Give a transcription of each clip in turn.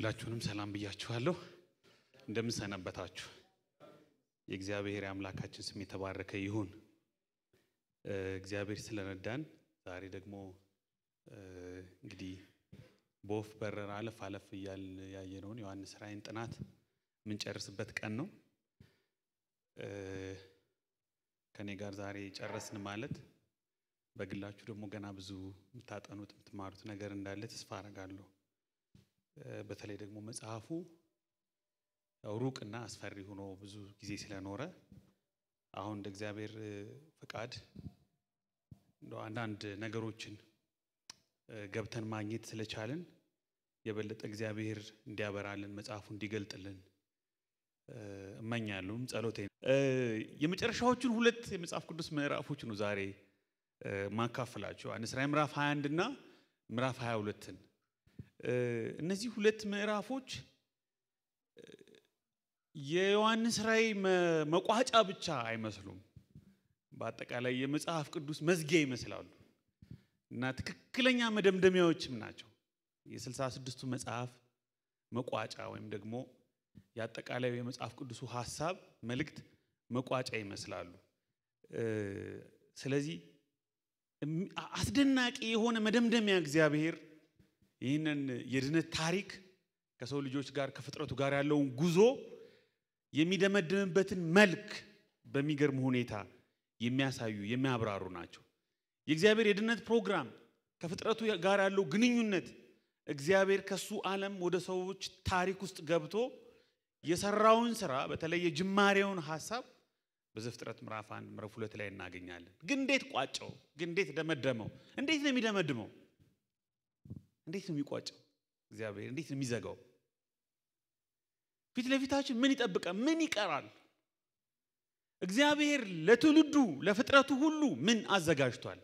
ሁላችሁንም ሰላም ብያችኋለሁ እንደምን ሰነበታችሁ የእግዚአብሔር አምላካችን ስም የተባረከ ይሁን እግዚአብሔር ስለነዳን ዛሬ ደግሞ እንግዲህ ቦፍ በረራ አለፍ ያየነውን ዮሐንስ ራእይን ጥናት ምን ጨርስበት ቀን ነው ከኔ ጋር ዛሬ ጨረስን ማለት በግላችሁ ደግሞ ገና ብዙ ምታጠኑት ምትማሩት ነገር እንዳለ ተስፋ አደርጋለሁ በተለይ ደግሞ መጽሐፉ ሩቅና አስፈሪ ሆኖ ብዙ ጊዜ ስለኖረ አሁን እንደ እግዚአብሔር ፍቃድ እንደው አንዳንድ ነገሮችን ገብተን ማግኘት ስለቻለን የበለጠ እግዚአብሔር እንዲያበራልን መጽሐፉ እንዲገልጥልን እመኛለሁ ጸሎቴ የመጨረሻዎቹን ሁለት የመጽሐፍ ቅዱስ ምዕራፎች ነው ዛሬ ማካፈላችሁ ዮሐንስ ራእይ ምዕራፍ 21 እና ምዕራፍ 22 እነዚህ ሁለት ምዕራፎች የዮሐንስ ራእይ መቋጫ ብቻ አይመስሉም በአጠቃላይ የመጽሐፍ ቅዱስ መዝጊያ ይመስላሉ እና ትክክለኛ መደምደሚያዎችም ናቸው የ66ቱ መጽሐፍ መቋጫ ወይም ደግሞ ያጠቃላይ የመጽሐፍ ቅዱሱ ሐሳብ መልእክት መቋጫ ይመስላሉ ስለዚህ አስደናቂ የሆነ መደምደሚያ እግዚአብሔር ይህንን የድነት ታሪክ ከሰው ልጆች ጋር ከፍጥረቱ ጋር ያለውን ጉዞ የሚደመድምበትን መልክ በሚገርም ሁኔታ የሚያሳዩ የሚያብራሩ ናቸው የእግዚአብሔር የድነት ፕሮግራም ከፍጥረቱ ጋር ያለው ግንኙነት እግዚአብሔር ከሱ ዓለም ወደ ሰዎች ታሪክ ውስጥ ገብቶ የሰራውን ሥራ በተለይ የጅማሬውን ሐሳብ በዘፍጥረት ምዕራፍ 1 ምዕራፍ 2 ላይ እናገኛለን ግን እንዴት ቋጨው ግን እንዴት ደመደመው እንዴት ነው የሚደመድመው እንዴት ነው የሚቋጨው እግዚአብሔር እንዴት ነው የሚዘጋው ፊት ለፊታችን ምን ይጠብቃል ምን ይቀራል እግዚአብሔር ለትውልዱ ለፍጥረቱ ሁሉ ምን አዘጋጅቷል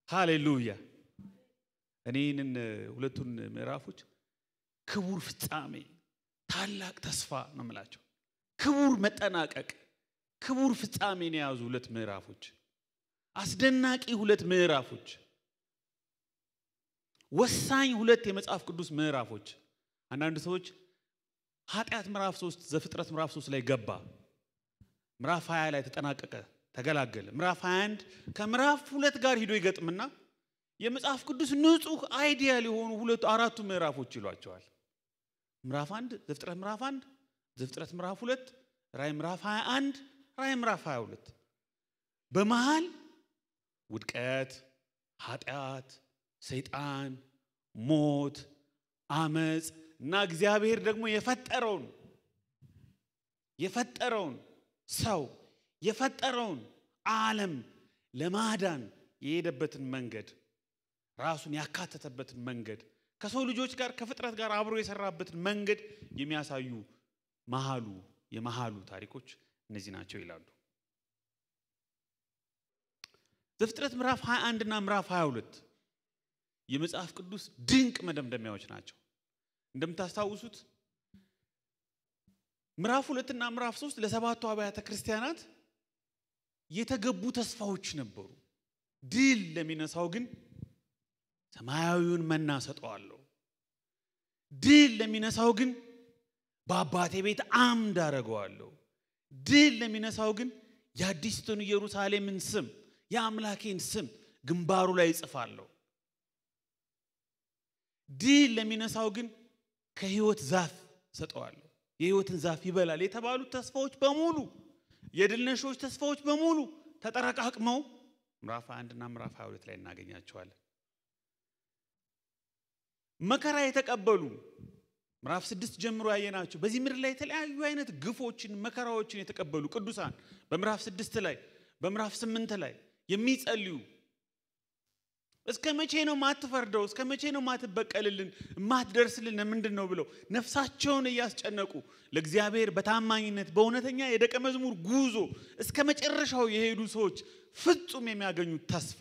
ሃሌሉያ እኔን ሁለቱን ምዕራፎች ክቡር ፍጻሜ ታላቅ ተስፋ ነው ማለት ክቡር መጠናቀቅ ክቡር ፍጻሜን ያዙ ሁለት ምዕራፎች አስደናቂ ሁለት ምዕራፎች ወሳኝ ሁለት የመጽሐፍ ቅዱስ ምዕራፎች አንዳንድ ሰዎች ኃጢአት ምዕራፍ 3 ዘፍጥረት ምዕራፍ 3 ላይ ገባ ምዕራፍ 20 ላይ ተጠናቀቀ ተገላገለ ምዕራፍ 21 ከምዕራፍ 2 ጋር ሄዶ ይገጥምና የመጽሐፍ ቅዱስ ንጹህ አይዲያል የሆኑ ሁለት አራቱ ምዕራፎች ይሏቸዋል ምዕራፍ 1 ዘፍጥረት ምዕራፍ 1 ዘፍጥረት ምዕራፍ 2 ራእይ ምዕራፍ 21 ራእይ ምዕራፍ 22 በመሃል ውድቀት ኃጢአት ሰይጣን ሞት አመጽ እና እግዚአብሔር ደግሞ የፈጠረውን ሰው የፈጠረውን ዓለም ለማዳን የሄደበትን መንገድ ራሱን ያካተተበትን መንገድ ከሰው ልጆች ጋር ከፍጥረት ጋር አብሮ የሰራበትን መንገድ የሚያሳዩ የመሃሉ ታሪኮች እነዚህ ናቸው ይላሉ ዘፍጥረት ምዕራፍ 21 እና ምዕራፍ 22 የመጽሐፍ ቅዱስ ድንቅ መደምደሚያዎች ናቸው እንደምታስታውሱት ምዕራፍ 2 እና ምዕራፍ 3 ለሰባቱ አብያተ ክርስቲያናት የተገቡ ተስፋዎች ነበሩ ድል ለሚነሳው ግን ሰማያዊውን መና ሰጠዋለሁ ድል ለሚነሳው ግን በአባቴ ቤት አምድ አደርገዋለሁ ድል ለሚነሳው ግን የአዲስቱን ኢየሩሳሌምን ስም የአምላኬን ስም ግንባሩ ላይ እጽፋለሁ ድል ለሚነሳው ግን ከሕይወት ዛፍ ሰጠዋለሁ የሕይወትን ዛፍ ይበላል የተባሉት ተስፋዎች በሙሉ የድልነሾች ተስፋዎች በሙሉ ተጠራቃቅመው ምዕራፍ 1 እና ምዕራፍ 22 ላይ እናገኛቸዋለን መከራ የተቀበሉ ምዕራፍ 6 ጀምሮ ያየናቸው በዚህ ምድር ላይ የተለያዩ አይነት ግፎችን መከራዎችን የተቀበሉ ቅዱሳን በምዕራፍ 6 ላይ በምዕራፍ 8 ላይ የሚጸልዩ እስከመቼ ነው ማትፈርደው እስከመቼ ነው ማትበቀልልን ማትደርስልን ምንድነው ብለው ነፍሳቸውን ያስጨነቁ ለእግዚአብሔር በታማኝነት በእውነተኛ የደቀ መዝሙር ጉዞ እስከመጨረሻው የሄዱ ሰዎች ፍጹም የሚያገኙት ተስፋ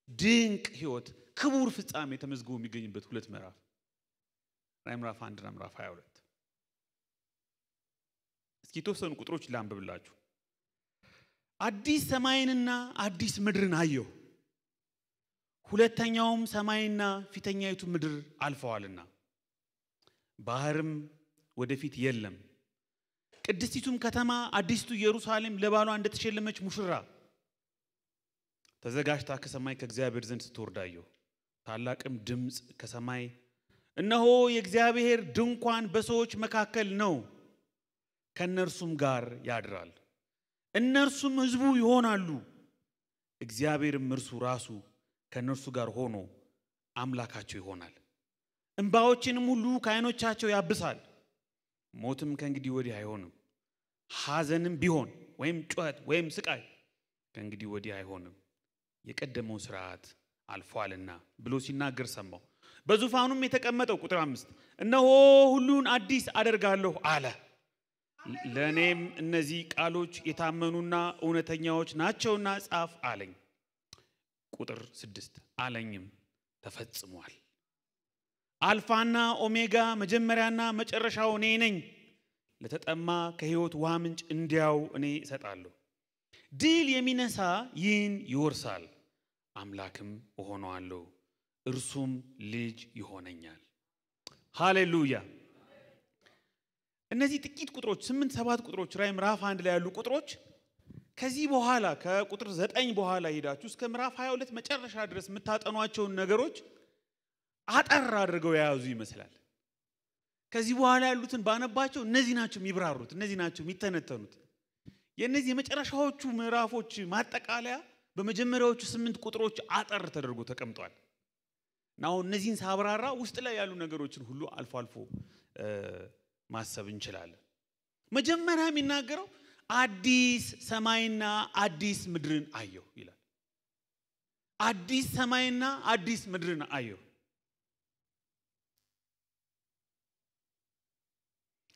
ድንቅ ሕይወት ክቡር ፍጻሜ ተመዝግቦ የሚገኝበት ሁለት ምዕራፍ ራእይ ምዕራፍ 1 እና ምዕራፍ 22 እስኪ ተወሰኑ ቁጥሮች ላንብብላችሁ አዲስ ሰማይንና አዲስ ምድርን አየሁ ሁለተኛውም ሰማይና ፊተኛይቱ ምድር አልፈዋልና ባህርም ወደፊት የለም ቅድስቲቱም ከተማ አዲስቱ ኢየሩሳሌም ለባሏ እንደተሸለመች ሙሽራ ተዘጋጅታ ከሰማይ ከእግዚአብሔር ዘንድ ስትወርዳየው ታላቅም ድምጽ ከሰማይ እነሆ የእግዚአብሔር ድንኳን በሰዎች መካከል ነው ከነርሱም ጋር ያድራል እነርሱም ሕዝቡ ይሆናሉ እግዚአብሔርም እርሱ ራሱ ከነርሱ ጋር ሆኖ አምላካቸው ይሆናል እንባዎችንም ሁሉ ከዓይኖቻቸው ያብሳል ሞትም ከእንግዲህ ወዲህ አይሆንም ሐዘንም ቢሆን ወይም ጩኸት ወይም ስቃይ ከእንግዲህ ወዲህ አይሆንም የቀደመው ሥርዓት አልፏልና ብሎ ሲናገር ሰማው በዙፋኑም የተቀመጠው ቁጥር 5 እነሆ ሁሉን አዲስ አደርጋለሁ አለ ለኔም እነዚህ ቃሎች የታመኑና እውነተኛዎች ናቸውና ጻፍ አለኝ ቁጥር 6 አለኝም ተፈጽሟል አልፋና ኦሜጋ መጀመሪያና መጨረሻው እኔ ነኝ ለተጠማ ከሕይወት ውሃ ምንጭ እንዲያው እኔ እሰጣለሁ ድል የሚነሳ ይህን ይወርሳል አምላክም እሆነዋለሁ እርሱም ልጅ ይሆነኛል ሃሌሉያ እነዚህ ጥቂት ቁጥሮች 8-7 ቁጥሮች ራዕይ ምዕራፍ 1 ላይ ያሉ ቁጥሮች ከዚህ በኋላ ከቁጥር 9 በኋላ ሄዳችሁ እስከ ምዕራፍ 22 መጨረሻ ድረስ የምታጠኗቸው ነገሮች አጠር አድርገው ያያዙ ይመስላል ከዚህ በኋላ ያሉትን ባነባቸው እነዚህ ናቸው የሚብራሩት እነዚህ ናቸው የሚተነተኑት የነዚህ የመጨረሻዎቹ ምዕራፎች ማጠቃለያ በመጀመሪያዎቹ 8 ቁጥሮች አጠር ተደርጎ ተቀምጧል ናው እነዚህን ሳብራራ ውስጥ ላይ ያሉ ነገሮችን ሁሉ አልፎ አልፎ ማሰብ እንችላለን መጀመሪያ የሚናገረው አዲስ ሰማይና አዲስ ምድርን አየሁ ይላል አዲስ ሰማይና አዲስ ምድርን አየሁ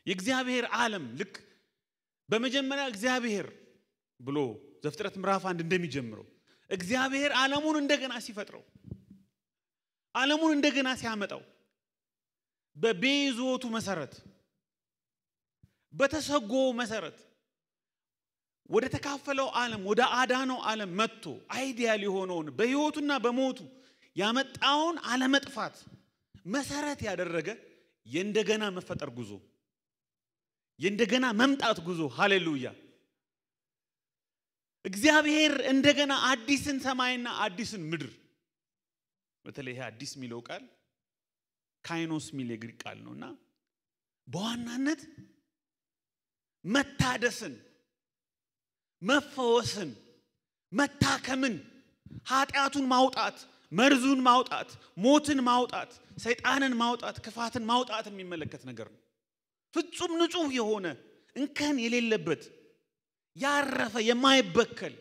የእግዚአብሔር ዓለም ልክ በመጀመሪያ እግዚአብሔር ብሎ ዘፍጥረት ምዕራፍ 1 እንደሚጀምረው እግዚአብሔር ዓለሙን እንደገና ሲፈጥረው ዓለሙን እንደገና ሲያመጣው በቤዞቱ መሰረት በተሰጎ መሰረት ወደ ተካፈለው ዓለም ወደ አዳነው ዓለም መጥቶ አይዲያል የሆነውን በህይወቱና በሞቱ ያመጣውን ዓለመጥፋት መሰረት ያደረገ የእንደገና መፈጠር ጉዞ የእንደገና መምጣት ጉዞ ሃሌሉያ እግዚአብሔር እንደገና አዲስን ሰማይና አዲስን ምድር በተለይ አዲስ ሚለው ቃል ካይኖስ ሚል የግሪክ ቃል ነውና በዋናነት መታደስን መፈወስን መታከምን ኃጢያቱን ማውጣት መርዙን ማውጣት ሞትን ማውጣት ሰይጣንን ማውጣት ክፋትን ማውጣት የሚመለከት ነገር ነው ፍጹም ንጹህ የሆነ እንከን የሌለበት ያረፈ የማይበከል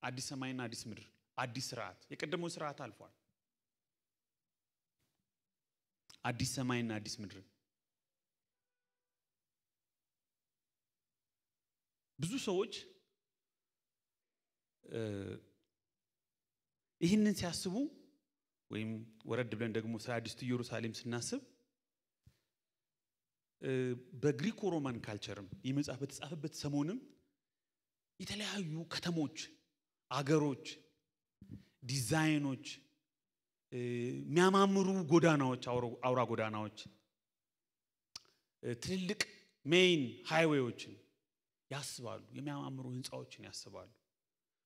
አዲስ ሰማይና አዲስ ምድር አዲስ ሥርዓት የቀደመው ሥርዓት አልፏል አዲስ ሰማይና አዲስ ምድር ብዙ ሰዎች ይህንን ሲያስቡ ወይም ወረድ ብለን ደግሞ ስለ አዲስቱ ኢየሩሳሌም ስናስብ በግሪኮ ሮማን ካልቸርም ይመጻፍ በተጻፈበት ሰሞንም የተለያዩ ከተሞች አገሮች ዲዛይኖች የሚያማምሩ ጎዳናዎች አውራ ጎዳናዎች ትልልቅ ሜን ሃይዌዎችን ያስባሉ የሚያማምሩ ህንጻዎችን ያስባሉ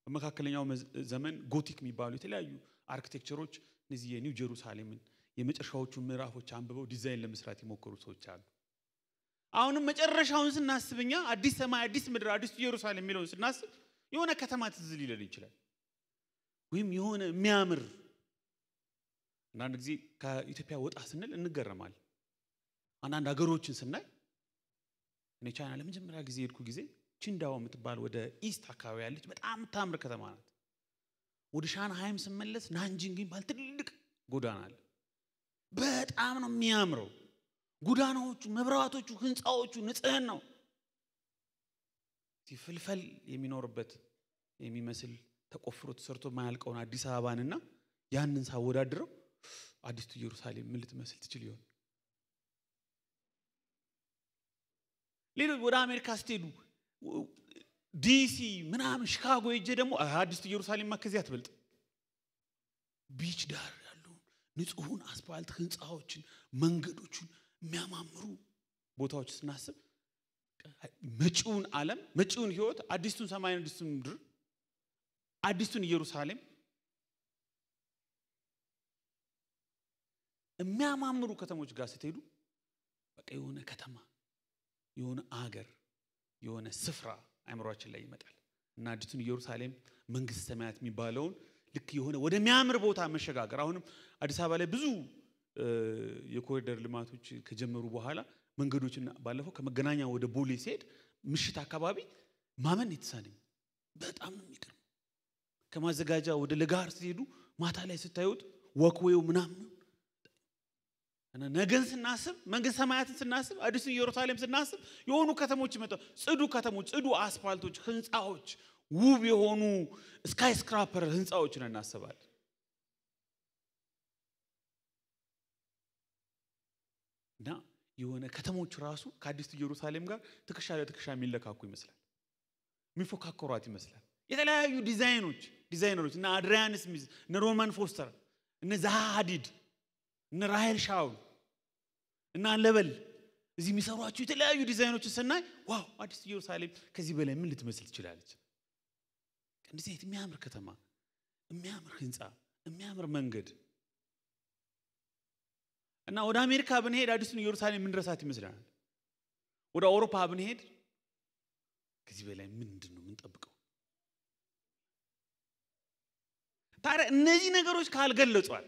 በመካከለኛው ዘመን ጎቲክ የሚባሉ የተለያዩ አርኪቴክቸሮች እነዚህ የኒው ጀሩሳሌምን የመጨረሻዎቹ ምዕራፎች አንብበው ዲዛይን ለመስራት ይሞክሩ ሰዎች አሉ አሁንም መጨረሻውን ስናስብኛ አዲስ ሰማይ አዲስ ምድር አዲስ ኢየሩሳሌም የሚለውን ስናስብ የሆነ ከተማ ትዝ ሊለን ይችላል ወይም የሆነ የሚያምር አንዳንድ ጊዜ ከኢትዮጵያ ወጣ ስንል እንገረማል አንዳንድ ሀገሮችን ስናይ እኔ ቻይና ለመጀመሪያ ጊዜ ሄድኩ ጊዜ ቺንዳኦ የምትባል ወደ ኢስት አካባቢ ያለች በጣም ታምር ከተማ ናት ወደ ሻንሃይም ስመለስ ናንጂንግ የሚባል ትልቅ ጎዳና አለ በጣም ነው የሚያምረው ጎዳናዎቹ መብራቶቹ ህንጻዎቹ ንጽህናው ሲፍልፈል የሚኖርበት የሚመስል ተቆፍሮ ተሰርቶ ማያልቀውን አዲስ አበባንና ያንን ሳወዳድረው አዲስቱ ኢየሩሳሌም ምን ልትመስል ትችል ይሆን ሌሎች ወደ አሜሪካ ስትሄዱ ዲሲ ምናምን ሺካጎ ሄጄ ደግሞ አዲስቱ ኢየሩሳሌም ማከዚያ ትበልጥ ቢች ዳር ያሉ ንጹህን አስፋልት ህንጻዎችን መንገዶችን የሚያማምሩ ቦታዎች ስናስብ መጪውን ዓለም መጪውን ህይወት አዲሱን ሰማይ አዲሱን ምድር አዲሱን ኢየሩሳሌም የሚያማምሩ ከተሞች ጋር ስትሄዱ በቃ የሆነ ከተማ የሆነ አገር የሆነ ስፍራ አይምሮአችን ላይ ይመጣል እና አዲሱን ኢየሩሳሌም መንግስተ ሰማያት የሚባለውን ልክ የሆነ ወደሚያምር ቦታ መሸጋገር አሁንም አዲስ አበባ ላይ ብዙ የኮሪደር ልማቶች ከጀመሩ በኋላ መንገዶችና ባለፈው ከመገናኛ ወደ ቦሌ ሲሄድ ምሽት አካባቢ ማመን የተሳነኝ በጣም ነው የሚገርም ከማዘጋጃ ወደ ለጋር ሲሄዱ ማታ ላይ ስታዩት ወክዌው ምናምን እና ነገን ስናስብ መንግስተ ሰማያትን ስናስብ አዲሱ ኢየሩሳሌም ስናስብ የሆኑ ከተሞች ይመጣሉ ጽዱ ከተሞች ጽዱ አስፋልቶች ህንጻዎች ውብ የሆኑ ስካይ ስክራፐር ህንጻዎችን እናስባለን እና የሆነ ከተሞች ራሱ ከአዲሱ ኢየሩሳሌም ጋር ትከሻ ለትከሻ የሚለካኩ ይመስላል የሚፎካከሯት ይመስላል የተለያዩ ዲዛይነሮች እና አድሪያን ስሚዝ እና ሮማን ፎስተር እና ዛሃ ሐዲድ እና ራሄል ሻውል እና ለበል እዚህ የሚሰሯቸው የተለያዩ ዲዛይኖችን ስናይ ዋው አዲስ ኢየሩሳሌም ከዚህ በላይ ምን ልትመስል ትችላለች እንደዚህ የሚያምር ከተማ የሚያምር ህንጻ የሚያምር መንገድ እና ወደ አሜሪካ ብንሄድ አዲሱን ኢየሩሳሌም ምን ድረሳት ይመስላል ወደ አውሮፓ ብንሄድ ከዚህ በላይ ምንድነው የምንጠብቀው ታዲያ እነዚህ ነገሮች ካልገለጿት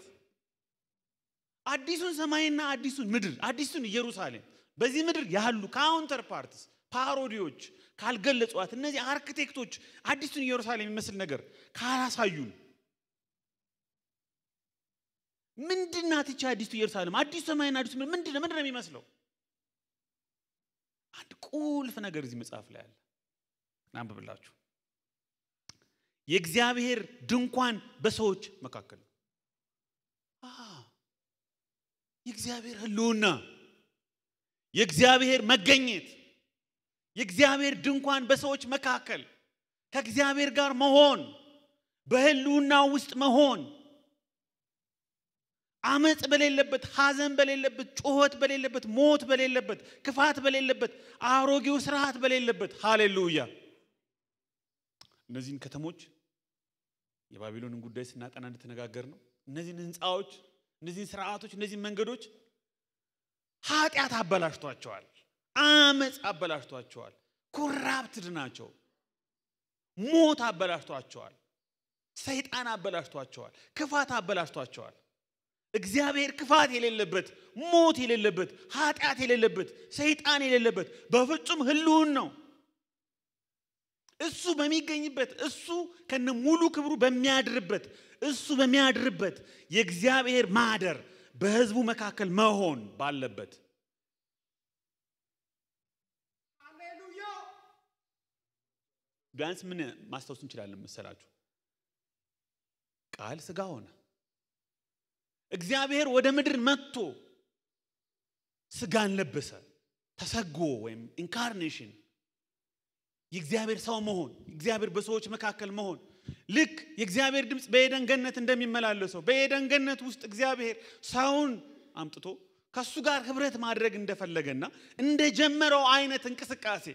አዲሱን ሰማይና አዲሱን ምድር አዲሱን ኢየሩሳሌም በዚህ ምድር ያሉ ካውንተር ፓርትስ ፓሮዲዎች ካልገለጿት እነዚህ አርኪቴክቶች አዲሱን ኢየሩሳሌም የሚመስል ነገር ካላሳዩን ምንድናት እቺ አዲሱ ኢየሩሳሌም አዲሱ ሰማይና አዲሱ ምንድነው የሚመስለው አንድ ቁልፍ ነገር እዚህ መጽሐፍ ላይ አለ እናንብብላችሁ የእግዚአብሔር ድንኳን በሰዎች መካከል የእግዚአብሔር ህልውና የእግዚአብሔር መገኘት የእግዚአብሔር ድንኳን በሰዎች መካከል ከእግዚአብሔር ጋር መሆን በህልውና ውስጥ መሆን አመጽ በሌለበት ሐዘን በሌለበት ጩኸት በሌለበት ሞት በሌለበት ክፋት በሌለበት አሮጌው ስርዓት በሌለበት ሃሌሉያ እነዚህን ከተሞች የባቢሎንን ጉዳይ ስናጠና እንድትነጋገር ነው እነዚህን ህንጻዎች እነዚህን ስርዓቶች እነዚህን መንገዶች ኃጢአት አበላሽቷቸዋል አመጽ አበላሽቷቸዋል ኮራፕትድ ናቸው ሞት አበላሽቷቸዋል ሰይጣን አበላሽቷቸዋል ክፋት አበላሽቷቸዋል እግዚአብሔር ክፋት የሌለበት ሞት የሌለበት ኃጢአት የሌለበት ሰይጣን የሌለበት በፍጹም ህልውን ነው እሱ በሚገኝበት እሱ ከነ ሙሉ ክብሩ በሚያድርበት እሱ በሚያድርበት የእግዚአብሔር ማደር በህዝቡ መካከል መሆን ባለበት ሃሌሉያ ቢያንስ ምን ማስተዋወስ እንችላለን መሰላችሁ ቃል ሥጋ ሆነ እግዚአብሔር ወደ ምድር መጥቶ ሥጋን ለበሰ ተሰጎ ወይም ኢንካርኔሽን የእግዚአብሔር ሰው መሆን እግዚአብሔር በሰዎች መካከል መሆን ልክ የእግዚአብሔር ድምጽ በኤደን ገነት እንደሚመላለሰው በኤደን ገነት ውስጥ እግዚአብሔር ሰውን አምጥቶ ከሱ ጋር ህብረት ማድረግ እንደፈለገና እንደጀመረው አይነት እንቅስቃሴ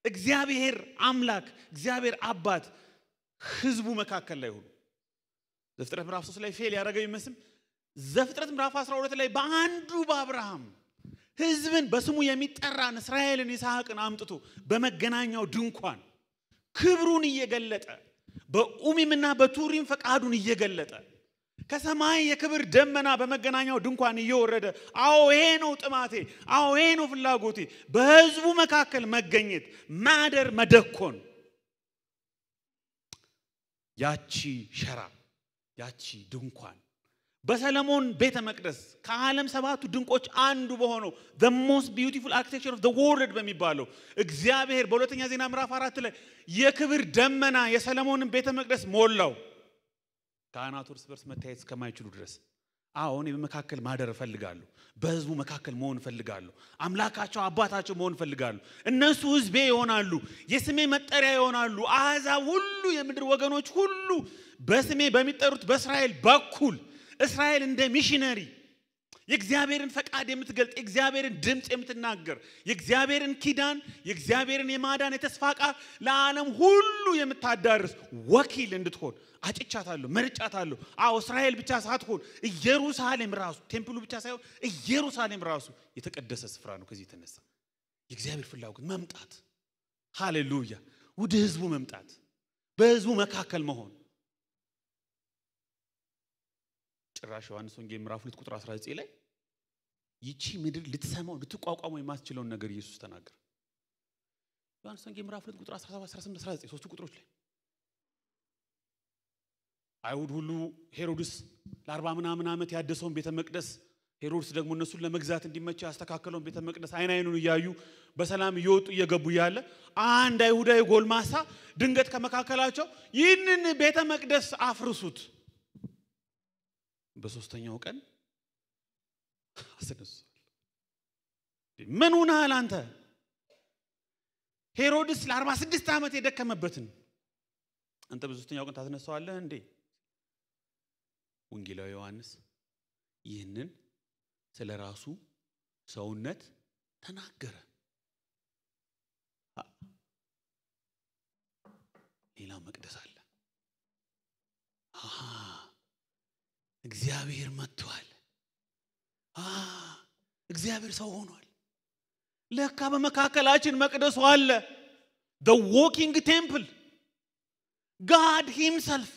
እግዚአብሔር አምላክ እግዚአብሔር አባት ህዝቡ መካከል ላይ ሆኖ ዘፍጥረት ምዕራፍ 3 ላይ ፌል ያደረገው ይመስል ዘፍጥረት ምዕራፍ 12 ላይ በአንዱ በአብርሃም ህዝብን በስሙ የሚጠራን እስራኤልን ይስሐቅን አምጥቶ በመገናኛው ድንኳን ክብሩን እየገለጠ በኡሚምና በቱሪም ፈቃዱን እየገለጠ ከሰማይ የክብር ደመና በመገናኛው ድንኳን እየወረደ አዎ ይሄ ነው ጥማቴ አዎ ይሄ ነው ፍላጎቴ በህዝቡ መካከል መገኘት ማደር መደኮን ያቺ ሸራ ያቺ ድንኳን በሰለሞን ቤተ መቅደስ ከዓለም ሰባቱ ድንቆች አንዱ በሆነው the most beautiful architecture of the world በሚባለው እግዚአብሔር በሁለተኛ ዜና ምዕራፍ 4 ላይ የክብር ደመና የሰለሞንን ቤተ መቅደስ ሞላው ካህናቱ እርስ በርስ መታየት እስከማይችሉ ድረስ አሁን በመካከል ማደር ፈልጋለሁ በህዝቡ መካከል መሆን ፈልጋለሁ አምላካቸው አባታቸው መሆን ፈልጋለሁ እነሱ ህዝቤ ይሆናሉ የስሜ መጠሪያ ይሆናሉ አሕዛብ ሁሉ የምድር ወገኖች ሁሉ በስሜ በሚጠሩት በእስራኤል በኩል እስራኤል እንደ ሚሽነሪ የእግዚአብሔርን ፈቃድ የምትገልጥ የእግዚአብሔርን ድምጽ የምትናገር የእግዚአብሔርን ኪዳን የእግዚአብሔርን የማዳን የተስፋ ቃል ለዓለም ሁሉ የምታዳርስ ወኪል እንድትሆን አጭቻታለሁ መርጫታለሁ አዎ እስራኤል ብቻ ሳትሆን ኢየሩሳሌም ራሱ ቴምፕሉ ብቻ ሳይሆን ኢየሩሳሌም ራሱ የተቀደሰ ስፍራ ነው ከዚህ ተነሳ የእግዚአብሔር ፍላጎት መምጣት ሃሌሉያ ወደ ህዝቡ መምጣት በህዝቡ መካከል መሆን ጭራሽ ዮሐንስ ወንጌል ምዕራፍ 2 ቁጥር 19 ላይ ይቺ ምድር ልትሰማው ልትቋቋመው የማትችለውን ነገር ኢየሱስ ተናገረ ዮሐንስ ወንጌል ምዕራፍ 2 ቁጥር 17 18 19 ሶስቱ ቁጥሮች ላይ አይሁድ ሁሉ ሄሮድስ ለ40 ምናምን ዓመት ያደሰውን ቤተ መቅደስ ሄሮድስ ደግሞ እነሱን ለመግዛት እንዲመች ያስተካከለውን ቤተ መቅደስ አይናይኑን ያዩ በሰላም ይወጡ እየገቡ ያለ አንድ አይሁዳዊ ጎልማሳ ድንገት ከመካከላቸው ይህንን ቤተ መቅደስ አፍርሱት በሶስተኛው ቀን አስነሱ ምን ሆነሃል አንተ ሄሮድስ ለ46 ዓመት የደከመበትን አንተ በሶስተኛው ቀን ታስነሳዋለህ እንዴ ወንጌላዊ ዮሐንስ ይህንን ስለራሱ ሰውነት ተናገረ ሌላ መቅደስ አለ እግዚአብሔር መጥቷል እግዚአብሔር ሰው ሆኗል ለካ በመካከላችን መቅደሱ አለ the walking temple God himself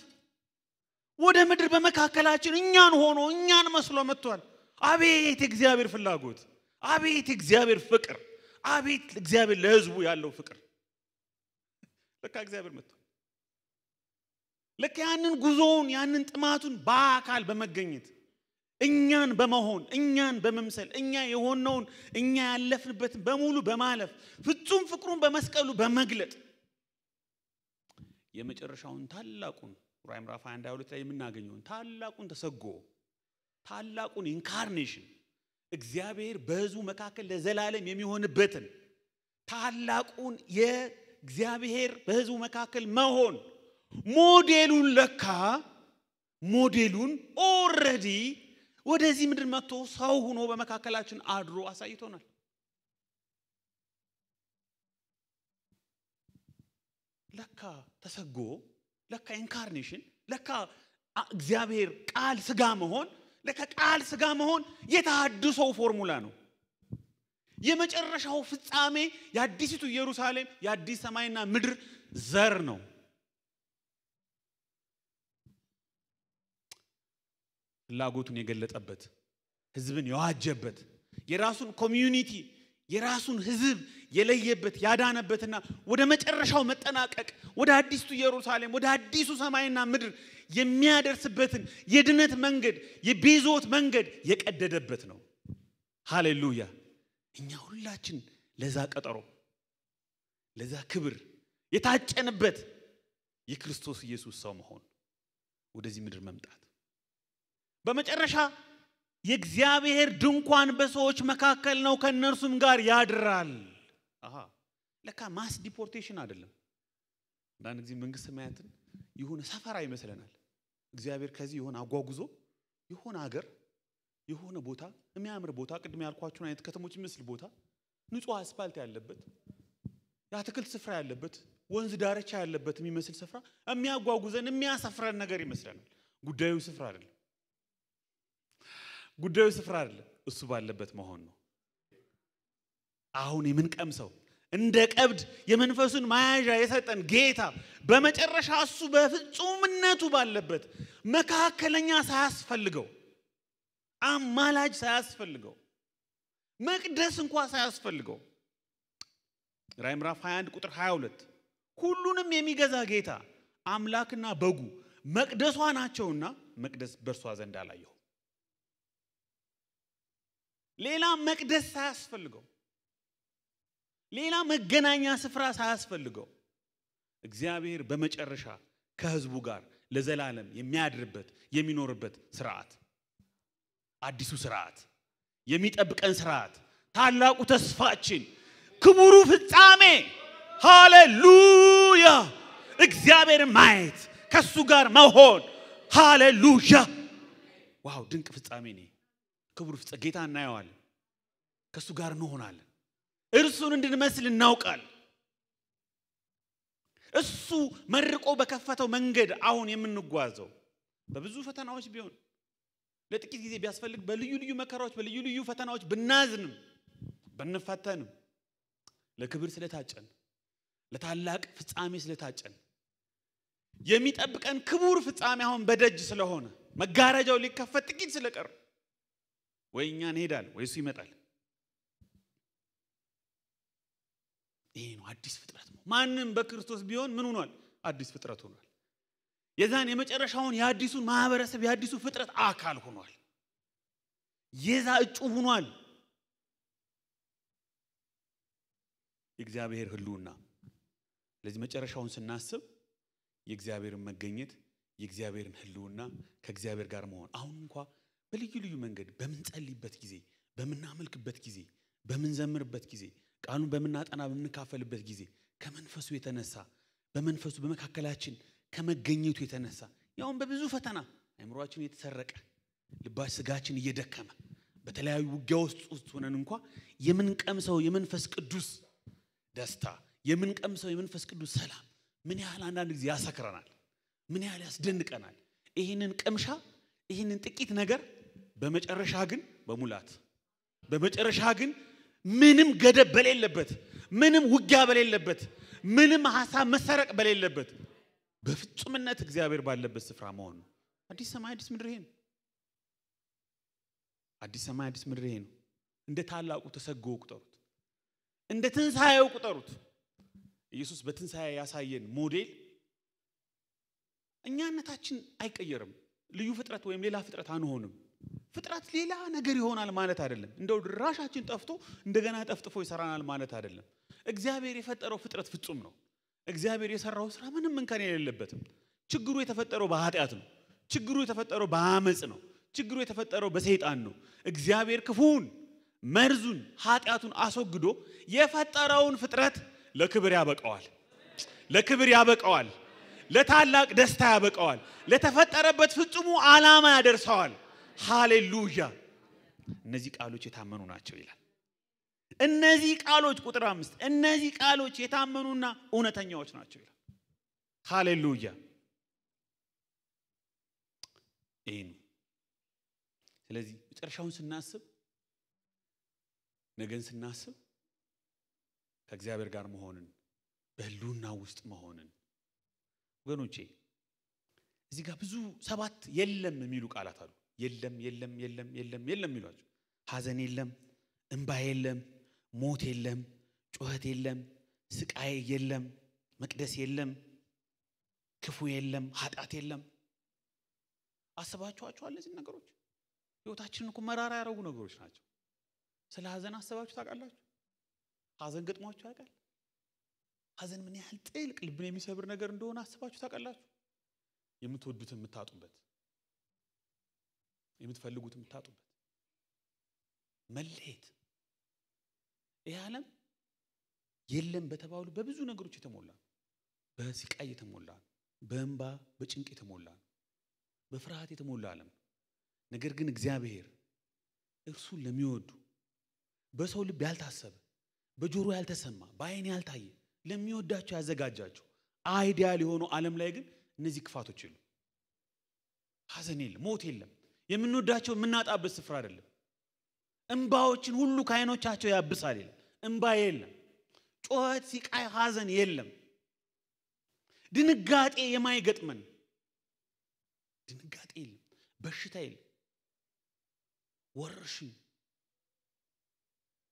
ወደ ምድር በመካከላችን እኛን ሆኖ እኛን መስሎ መጥቷል አቤት እግዚአብሔር ፍላጎት አቤት እግዚአብሔር ፍቅር አቤት እግዚአብሔር ለህዝቡ ያለው ፍቅር ለካ እግዚአብሔር መጥቷል ለካ ያንን ጉዞውን ያንን ጥማቱን በአካል በመገኘት እኛን በመሆን እኛን በመምሰል እኛ የሆነውን እኛ ያለፍንበት በሙሉ በማለፍ ፍጹም ፍቅሩን በመስቀሉ በመግለጥ የመጨረሻውን ታላቁን ራዕይ ምዕራፍ 22 ላይ የምናገኘውን ታላቁን ተሰጎ ታላቁን ኢንካርኔሽን እግዚአብሔር በህዝቡ መካከል ለዘላለም የሚሆንበትን ታላቁን የእግዚአብሔር በህዝቡ መካከል መሆን ሞዴሉን ለካ ሞዴሉን ኦሬዲ ወደዚህ ምድር መጥቶ ሰው ሆኖ በመካከላችን አድሮ አሳይቶናል ለካ ተሰጎ ለካ ኢንካርኔሽን ለካ እግዚአብሔር ቃል ስጋ መሆን ለካ ቃል ስጋ መሆን የታድሶ ፎርሙላ ነው የመጨረሻው ፍጻሜ የአዲሲቱ ኢየሩሳሌም የአዲስ ሰማይና ምድር ዘር ነው ፍላጎቱን የገለጠበት ህዝብን የዋጀበት የራሱን ኮሚዩኒቲ የራሱን ህዝብ የለየበት ያዳነበትና ወደ መጨረሻው መጠናቀቅ ወደ አዲስቱ ኢየሩሳሌም ወደ አዲሱ ሰማይና ምድር የሚያደርስበትን የድነት መንገድ የቤዞት መንገድ የቀደደበት ነው ሃሌሉያ እኛ ሁላችን ለዛ ቀጠሮ ለዛ ክብር የታጨንበት የክርስቶስ ኢየሱስ ሰው መሆን ወደዚህ ምድር መምጣት በመጨረሻ የእግዚአብሔር ድንኳን በሰዎች መካከል ነው ከነርሱም ጋር ያድራል ለካ ማስ ዲፖርቴሽን አይደለም አንዳንድ ጊዜ መንግስት ሰማያትን ይሁን ሰፈራ ይመስለናል እግዚአብሔር ከዚህ ይሁን አጓጉዞ ይሁን ሀገር ይሁን ቦታ የሚያምር ቦታ ቅድም ያልኳችሁን አይነት ከተሞች ምስል ቦታ ንጹህ አስፋልት ያለበት ያትክልት ስፍራ ያለበት ወንዝ ዳርቻ ያለበት የሚመስል ስፍራ የሚያጓጉዘን የሚያሰፍረን ነገር ይመስለናል ጉዳዩ ስፍራ አይደለም ጉዳዩ ስፍራ አይደለም እሱ ባለበት መሆን ነው አሁን የምንቀምሰው እንደ ቀብድ የመንፈሱን ማያዣ የሰጠን ጌታ በመጨረሻ እሱ በፍጹምነቱ ባለበት መካከለኛ ሳያስፈልገው አማላጅ ሳያስፈልገው መቅደስ እንኳን ሳያስፈልገው ራዕይ ምዕራፍ 21 ቁጥር 22 ሁሉንም የሚገዛ ጌታ አምላክና በጉ መቅደሷ ናቸውና መቅደስ በርሷ ዘንድ አላየው ሌላ መቅደስ ሳያስፈልገው ሌላ መገናኛ ስፍራ ሳያስፈልገው እግዚአብሔር በመጨረሻ ከህዝቡ ጋር ለዘላለም የሚያድርበት የሚኖርበት ስርዓት አዲሱ ስርዓት የሚጠብቀን ስርዓት ታላቁ ተስፋችን ክቡሩ ፍጻሜ ሃሌሉያ እግዚአብሔር ማየት ከሱ ጋር መሆን ሃሌሉያ ዋው ድንቅ ፍጻሜ ነው ክቡር ፍጻሜ ጌታ እናየዋለን ከሱ ጋር እንሆናለን እርሱን እንድንመስል እናውቃለን እሱ መርቆ በከፈተው መንገድ አሁን የምንጓዘው በብዙ ፈተናዎች ቢሆን ለጥቂት ጊዜ ቢያስፈልግ በልዩ ልዩ መከራዎች በልዩ ልዩ ፈተናዎች ብናዝንም በእንፈተንም ለክብር ስለታጨን ለታላቅ ፍጻሜ ስለታጨን የሚጠብቀን ክቡር ፍጻሜ አሁን በደጅ ስለሆነ መጋረጃው ሊከፈት ጥቂት ስለቀረ ወይኛ እንሄዳለን ወይሱ ይመጣል ይሄ ነው አዲስ ፍጥረት ነው ማንንም በክርስቶስ ቢሆን ምን ሆኗል አዲስ ፍጥረት ሆኗል የዛን የመጨረሻውን የአዲሱን ማህበረሰብ የአዲሱ ፍጥረት አካል ሆኗል የዛ እጩ ሆኗል የእግዚአብሔር ህልውና ለዚህ መጨረሻውን ስናስብ የእግዚአብሔርን መገኘት የእግዚአብሔርን ህልውና ከእግዚአብሔር ጋር መሆን አሁን እንኳን በልዩ ልዩ መንገድ በመንጸልይበት ጊዜ በመናመልክበት ጊዜ በመንዘምርበት ጊዜ ቃሉን በመናጠና በመንካፈልበት ጊዜ ከመንፈሱ የተነሳ በመንፈሱ በመካከላችን ከመገኘቱ የተነሳ ያው በብዙ ፈተና አይምሮአችን እየተሰረቀ ልባችን ስጋችን እየደከመ በተለያዩ ውጊያ ውስጥ ሆነን እንኳን የምንቀምሰው የመንፈስ ቅዱስ ደስታ የምንቀምሰው የመንፈስ ቅዱስ ሰላም ምን ያህል አንዳንድ ጊዜ ያሰክረናል ምን ያህል ያስደንቀናል ይሄንን ቅምሻ ይሄንን ጥቂት ነገር በመጨረሻ ግን በሙላት በመጨረሻ ግን ምንም ገደብ በሌለበት ምንም ውጊያ በሌለበት ምንም ሐሳብ መሰረቅ በሌለበት በፍጹምነት እግዚአብሔር ባለበት ስፍራ መሆን ነው አዲስ ሰማይ አዲስ ምድር ይሄ ነው አዲስ ሰማይ አዲስ ምድር ይሄ ነው እንደ ታላቁ ተሰጎ ቁጠሩት እንደ ትንሳኤው ቁጠሩት ኢየሱስ በትንሳኤ ያሳየን ሞዴል እኛነታችን አይቀየርም ልዩ ፍጥረት ወይም ሌላ ፍጥረት አንሆንም ፍጥረት ሌላ ነገር ይሆናል ማለት አይደለም እንደው ድራሻችን ጠፍቶ እንደገና ጠፍጥፎ ይሰራናል ማለት አይደለም እግዚአብሔር የፈጠረው ፍጥረት ፍጹም ነው እግዚአብሔር የሰራው ስራ ምንም እንከን የሌለበትም ችግሩ የተፈጠረው በኃጢአት ነው ችግሩ የተፈጠረው በአመጽ ነው ችግሩ የተፈጠረው በሰይጣን ነው እግዚአብሔር ክፉን መርዙን ኃጢአቱን አስወግዶ የፈጠረውን ፍጥረት ለክብር ያበቃዋል ለክብር ያበቃዋል ለታላቅ ደስታ ያበቃዋል ለተፈጠረበት ፍጹሙ ዓላማ ያደርሰዋል ሃሌሉያ እነዚህ ቃሎች የታመኑ ናቸው ይላል እነዚህ ቃሎች ቁጥር 5 እነዚህ ቃሎች የታመኑና እውነተኛዎች ናቸው ይላል ሃሌሉያ ይሄን ስለዚህ መጨረሻውን ስናስብ ነገን ስናስብ ከእግዚአብሔር ጋር መሆንን በህልውና ውስጥ መሆንን ወገኖቼ እዚህ ጋር ብዙ 7 የለም የሚሉ ቃላት አሉ የለም የለም የለም የለም የለም ይሏቸው ሐዘን የለም እንባ የለም ሞት የለም ጩኸት የለም ስቃይ የለም መቅደስ የለም ክፉ የለም ኃጢአት የለም አስባችኋቸዋል እነዚህ ነገሮች ህይወታችንን እኮ መራራ ያረጉ ነገሮች ናቸው ስለ ሐዘን አስባችሁ ታውቃላችሁ ሐዘን ገጥሟችሁ ያውቃል ሐዘን ምን ያህል ጥልቅ ልብን የሚሰብር ነገር እንደሆነ አስባችሁ ታውቃላችሁ የምትወዱት የምታጡበት የምትፈልጉት የምታጡበት መለየት ይሄ ዓለም የለም በተባሉ በብዙ ነገሮች የተሞላ በስቃይ የተሞላ በእንባ በጭንቅ የተሞላ በፍርሃት የተሞላ ዓለም ነገር ግን እግዚአብሔር እርሱን ለሚወዱ በሰው ልብ ያልታሰበ በጆሮ ያልተሰማ በአይን ያልታየ ለሚወዳቸው ያዘጋጃቸው አይዲያል የሆኑ ዓለም ላይ ግን እነዚህ ክፋቶች የሉ ሐዘን የለም ሞት የለም የምንወዳቸው የምናጣበት ስፍራ አይደለም እንባዎችን ሁሉ ከአይኖቻቸው ያብሳል ይላል እንባ የለም ጩኸት ስቃይ ሐዘን የለም ድንጋጤ የማይገጥመን ድንጋጤ የለም በሽታ የለም ወርሽኝ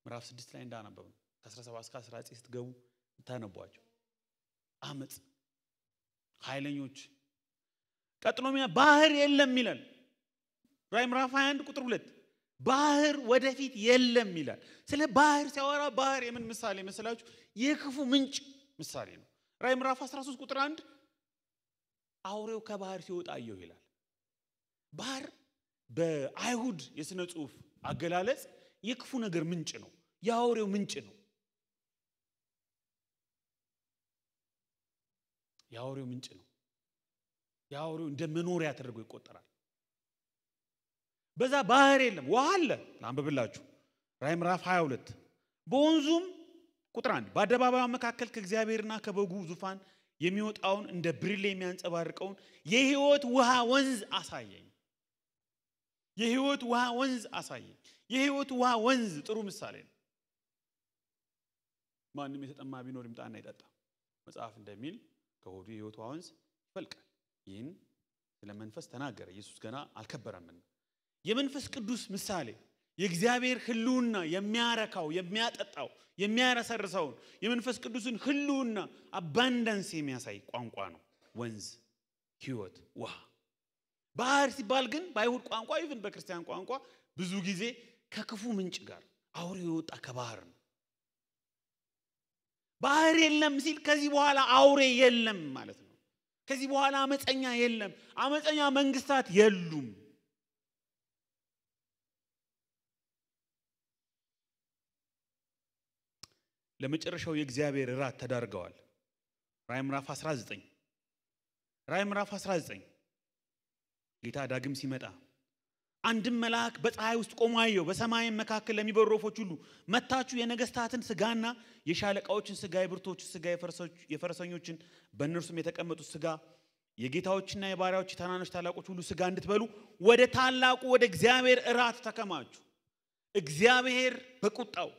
ምዕራፍ 6 ላይ እንዳነበብነው ከ17 እስከ 19 ስትገቡ ታነቧቸው አመጽ ኃይለኞች ቀጥሎሚያ ባህር የለም ይላል ራዕይ ምዕራፍ 21 ቁጥር 2 ባህር ወደፊት የለም ይላል ስለ ባህር ሲያወራ ባህር የምን ምሳሌ መሰላችሁ የክፉ ምንጭ ምሳሌ ነው ራዕይ ምዕራፍ 13 ቁጥር 1 አውሬው ከባህር ሲወጣ አየሁ ይላል ባህር በአይሁድ የሥነ ጽሑፍ አገላለጽ የክፉ ነገር ምንጭ ነው ያውሬው ምንጭ ነው ያውሬው ምንጭ ነው ያውሬው እንደ መኖሪያ ተደርጎ ይቆጠራል በዛ ባህር የለም ውሃ አለ ላንብብላችሁ ራዕይ ምዕራፍ 22 በወንዙም ቁጥር 1 በአደባባዩ መካከል ከእግዚአብሔርና ከበጉ ዙፋን የሚወጣውን እንደ ብርሌ የሚያንጸባርቀውን የሕይወት ውሃ ወንዝ አሳየኝ የሕይወት ውሃ ወንዝ አሳየኝ የሕይወት ውሃ ወንዝ ጥሩ ምሳሌ ነው ማንንም የተጠማ ቢኖር ይምጣና ይጠጣ መጽሐፍ እንደሚል ከሆዱ የሕይወት ውሃ ወንዝ ይፈልቃል ይህን ስለመንፈስ ተናገረ ኢየሱስ ገና አልከበረምና የመንፈስ ቅዱስ ምሳሌ የእግዚአብሔር ህልውና የሚያረካው የሚያጠጣው የሚያረሰርሰው የመንፈስ ቅዱስን ህልውና አባንዳንስ የሚያሳይ ቋንቋ ነው ወንዝ ሕይወት ውሃ ባህር ሲባል ግን ባይሁድ ቋንቋ ይሁን በክርስቲያን ቋንቋ ብዙ ጊዜ ከክፉ ምንጭ ጋር አውሬ የወጣ ከባህር ነው ባህር የለም ሲል ከዚህ በኋላ አውሬ የለም ማለት ነው ከዚህ በኋላ አመፀኛ የለም አመፀኛ መንግስታት የሉም ለመጨረሻው የእግዚአብሔር ራት ተዳርገዋል ራዕይ ምዕራፍ 19 ጌታ ዳግም ሲመጣ አንድም መልአክ በፀሐይ ውስጥ ቆሞ አየሁ በሰማይም መካከል ለሚበሩ ወፎች ሁሉ መታችሁ የነገስታትን ስጋና የሻለቃዎችን ስጋ የብርቶችን ስጋ የፈረሰኞችን በእነርሱም የተቀመጡት ስጋ የጌታዎችና የባሪያዎች ታናናሽ ታላቆች ሁሉ ስጋ እንድትበሉ ወደ ታላቁ ወደ እግዚአብሔር ራት ተከማቹ እግዚአብሔር በቁጣው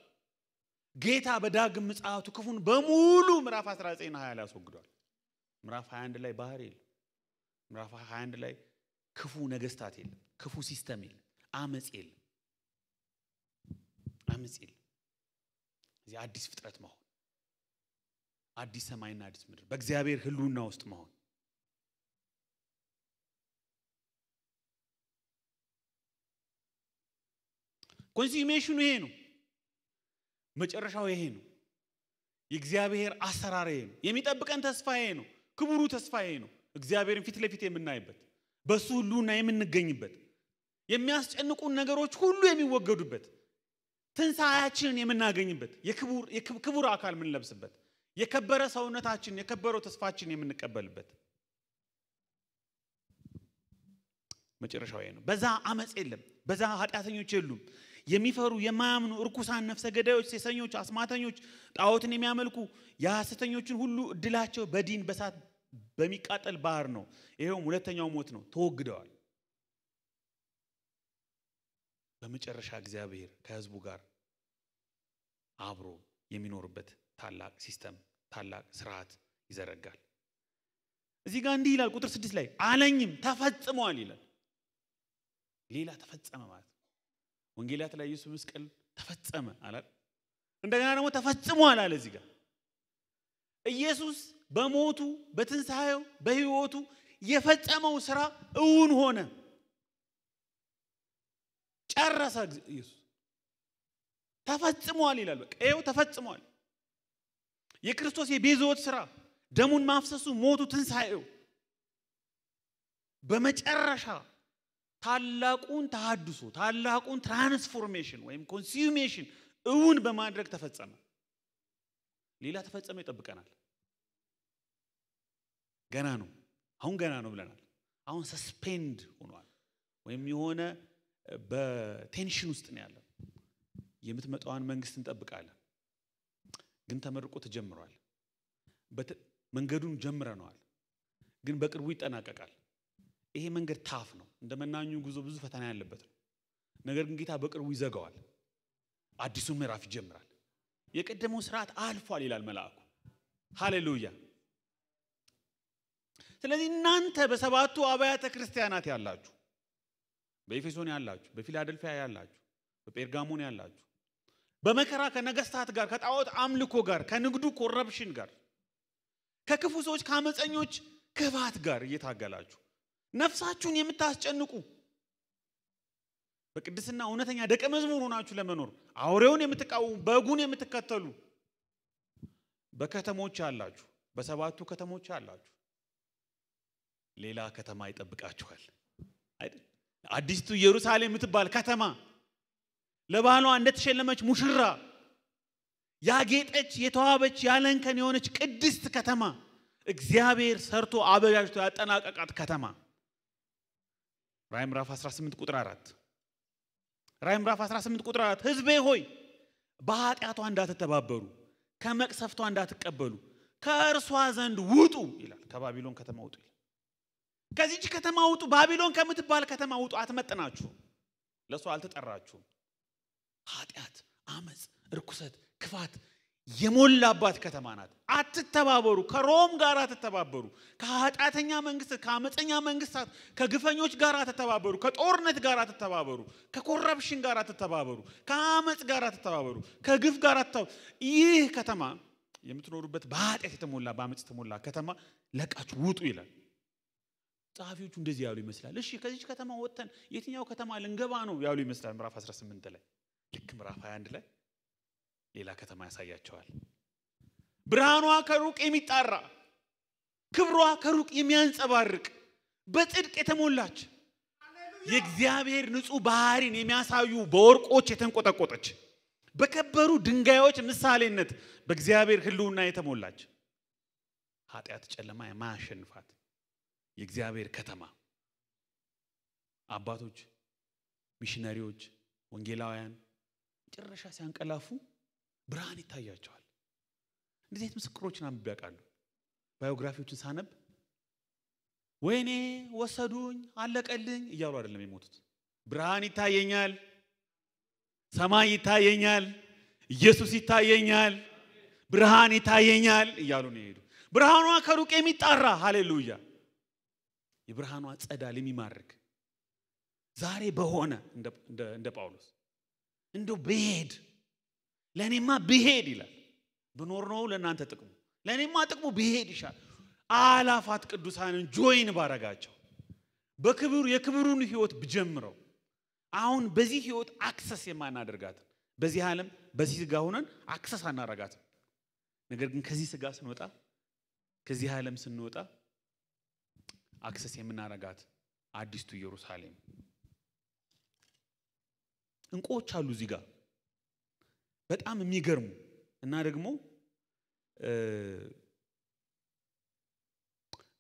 ጌታ በዳግም ምጽአቱ ክፉን በሙሉ ምዕራፍ 19 እና 20 ላይ አስወግዷል ምዕራፍ 21 ላይ ባህር የለም ምዕራፍ 21 ላይ ክፉ ነገስታት የለም ክፉ ሲስተም የለም አመጽ የለም እዚህ አዲስ ፍጥረት መሆን አዲስ ሰማይና አዲስ ምድር በእግዚአብሔር ህልውና ውስጥ መሆን ኮንሱሜሽኑ ይሄ ነው መጨረሻው ይሄ ነው የእግዚአብሔር አሰራር ይሄ ነው የሚጠብቀን ተስፋ ይሄ ነው ክቡሩ ተስፋ ይሄ ነው እግዚአብሔርን ፊት ለፊት የምናይበት በሱ ሁሉና የምንገኝበት የሚያስጨንቁን ነገሮች ሁሉ የሚወገዱበት ትንሳኤያችንን የምናገኝበት የክቡር አካል የምንለብስበት የከበረ ሰውነታችን የከበረው ተስፋችን የምንቀበልበት መጨረሻው ይሄ ነው በዛ አመጽ የለም በዛ ኃጢያተኞች የሉም የሚፈሩ የማያምኑ እርኩሳን ነፍሰ ገዳዮች ሴሰኞች አስማተኞች ጣዖትን የሚያመልኩ የሐሰተኞችን ሁሉ እድላቸው በዲን በሳት በሚቃጠል ባህር ነው ይሄው ሁለተኛው ሞት ነው ተወግደዋል በመጨረሻ እግዚአብሔር ከህዝቡ ጋር አብሮ የሚኖርበት ታላቅ ሲስተም ታላቅ ስርዓት ይዘረጋል እዚህ ጋር እንዲህ ይላል ቁጥር 6 ላይ አለኝም ተፈጽሟል ይላል ሌላ ተፈጸመ ማለት ወንጌላት ላይ ኢየሱስ መስቀል ተፈጸመ አላል እንደገና ደግሞ ተፈጽሟል አለ እዚህ ጋር ኢየሱስ በሞቱ በትንሳኤው በህይወቱ የፈጸመው ስራ እውን ሆነ ጨረሰ ኢየሱስ ተፈጽሟል ይላል በቃ ይሄው ተፈጽሟል የክርስቶስ የቤዛዎት ስራ ደሙን ማፍሰሱ ሞቱ ትንሳኤው በመጨረሻ ታላቁን ተሐድሶ ታላቁን ትራንስፎርሜሽን ወይም ኮንሱሜሽን እውን በማድረግ ተፈጸመ ሌላ ተፈጸመ ይጠብቀናል ገና ነው አሁን ገና ነው ብለናል አሁን ሰስፔንድ ሆኗል ወይም የሆነ በቴንሽን ውስጥ ነው ያለው የምትመጣውን መንግስት እንጠብቃለን ግን ተመርቆ ተጀምሯል መንገዱን ጀምረናል ግን በቅርቡ ይጠናቀቃል ይሄ መንገድ ታፍ ነው እንደመናኙ ጉዞ ብዙ ፈተና ያለበት ነው ነገር ግን ጌታ በቅርቡ ይዘጋዋል አዲሱ ምዕራፍ ይጀምራል የቀደመው ስርዓት አልፏል ይላል መልአኩ ሃሌሉያ ስለዚህ እናንተ በሰባቱ አብያተ ክርስቲያናት ያላችሁ በኤፌሶን ያላችሁ በፊላደልፊያ ያላችሁ በጴርጋሞን ያላችሁ በመከራ ከነገስታት ጋር ከጣዖት አምልኮ ጋር ከንግዱ ኮረፕሽን ጋር ከክፉ ሰዎች ከአመፀኞች ክፋት ጋር እየታገላችሁ ነፍሳችሁን የምታስጨንቁ በቅድስና እውነተኛ ደቀ መዝሙር ሆናችሁ ለመኖር አውሬውን የምትቃወሙ በጉን የምትከተሉ በከተሞች ያላችሁ በሰባቱ ከተሞች ያላችሁ ሌላ ከተማ ይጠብቃችኋል አይደል አዲስቱ ኢየሩሳሌም የምትባል ከተማ ለባሏ እንደተሸለመች ሙሽራ ያጌጠች የተዋበች ያለንከን የሆነች ቅድስት ከተማ እግዚአብሔር ሰርቶ አበጃጅቶ ያጠናቀቃት ከተማ ራዕይ ምዕራፍ 18 ቁጥር 4 ራዕይ ምዕራፍ 18 ቁጥር 4 ሕዝቤ ሆይ በኃጢአቷ እንዳትተባበሩ ከመቅሰፍቷ እንዳትቀበሉ ከእርሷ ዘንድ ውጡ ይላል። ከባቢሎን ከተማ ውጡ ይላል። ከዚህች ከተማ ውጡ፣ ባቢሎን ከምትባል ከተማ ውጡ። አትመጥናችሁ፣ ለሷ አልተጠራችሁም። ኃጢአት፣ አመጽ፣ ርኩሰት፣ ክፋት የሞላባት ከተማ ናት። አትተባበሩ፣ ከሮም ጋር አትተባበሩ፣ ከኃጢአተኛ መንግስት፣ ከአመፀኛ መንግስታት፣ ከግፈኞች ጋር አትተባበሩ፣ ከጦርነት ጋር አትተባበሩ፣ ከኮረፕሽን ጋር አትተባበሩ፣ ከአመጽ ጋር አትተባበሩ፣ ከግፍ ጋር አትተባበሩ። ይህ ከተማ የምትኖሩበት በኃጢአት የተሞላ በአመጽ የተሞላ ከተማ ለቃችሁ ውጡ ይላል። ጸሐፊዎቹ እንደዚህ ያሉ ይመስላል። እሺ ከዚህ ከተማ ወጥተን የትኛው ከተማ ልንገባ ነው ያሉ ይመስላል። ምዕራፍ 18 ላይ ልክ ምዕራፍ 21 ላይ ሌላ ከተማ ያሳያቸዋል። ብርሃኗ ከሩቅ የሚጣራ ክብሯ ከሩቅ የሚያንጸባርቅ በጽድቅ የተሞላች የእግዚአብሔር ንጹህ ባህሪን የሚያሳዩ በወርቆች የተንቆጠቆጠች በከበሩ ድንጋዮች ምሳሌነት በእግዚአብሔር ሕልውና የተሞላች ኃጢአት ጨለማ የማያሸንፋት የእግዚአብሔር ከተማ አባቶች፣ ሚሽነሪዎች፣ ወንጌላውያን መጨረሻ ሲያንቀላፉ ብርሃን ይታያቸዋል። እንደዚህ አይነት ምስክሮችን አንብቤ አውቃለሁ። ባዮግራፊዎችን ሳነብ ወይኔ ወሰዱኝ አለቀልኝ እያሉ አይደለም የሞቱት። ብርሃን ይታየኛል፣ ሰማይ ይታየኛል፣ ኢየሱስ ይታየኛል፣ ብርሃን ይታየኛል እያሉ ነው የሄዱ። ብርሃኗ ከሩቅ የሚጣራ ሃሌሉያ፣ የብርሃኗ ጸዳል የሚማርክ ዛሬ በሆነ እንደ ጳውሎስ እንደው ብሄድ ለኔማ ብሄድ ይላል። ብኖር ነው ለናንተ ጥቅሙ፣ ለኔማ ጥቅሙ ብሄድ ይሻል። አላፋት ቅዱሳንን ጆይን ባረጋቸው በክብሩ የክብሩን ህይወት ብጀምረው አሁን በዚህ ህይወት አክሰስ የማናደርጋት በዚህ ዓለም በዚህ ስጋ ሆነን አክሰስ አናረጋትም። ነገር ግን ከዚህ ስጋ ስንወጣ ከዚህ ዓለም ስንወጣ አክሰስ የምናረጋት አዲስቱ ኢየሩሳሌም እንቆች አሉ እዚህ ጋር በጣም የሚገርሙ እና ደግሞ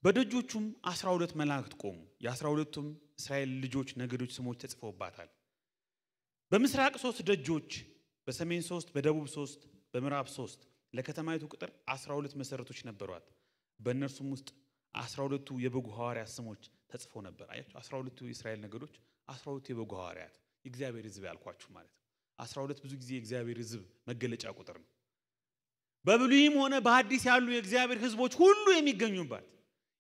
በደጆቹም 12 መላእክት ቆሙ። የ12ቱም እስራኤል ልጆች ነገዶች ስሞች ተጽፈውባታል። በምስራቅ 3 ደጆች፣ በሰሜን 3፣ በደቡብ 3፣ በምዕራብ 3 ለከተማይቱ ቁጥር 12 መሰረቶች ነበሯት። በእነርሱም ውስጥ 12ቱ የበጉ ሐዋርያት ስሞች ተጽፈው ነበር። አያችሁ 12ቱ የእስራኤል ነገዶች 12ቱ የበጉ ሐዋርያት የእግዚአብሔር ሕዝብ ያልኳችሁ ማለት ነው። 12 ብዙ ጊዜ የእግዚአብሔር ሕዝብ መገለጫ ቁጥር ነው። በብሉይም ሆነ በሐዲስ ያሉ የእግዚአብሔር ሕዝቦች ሁሉ የሚገኙባት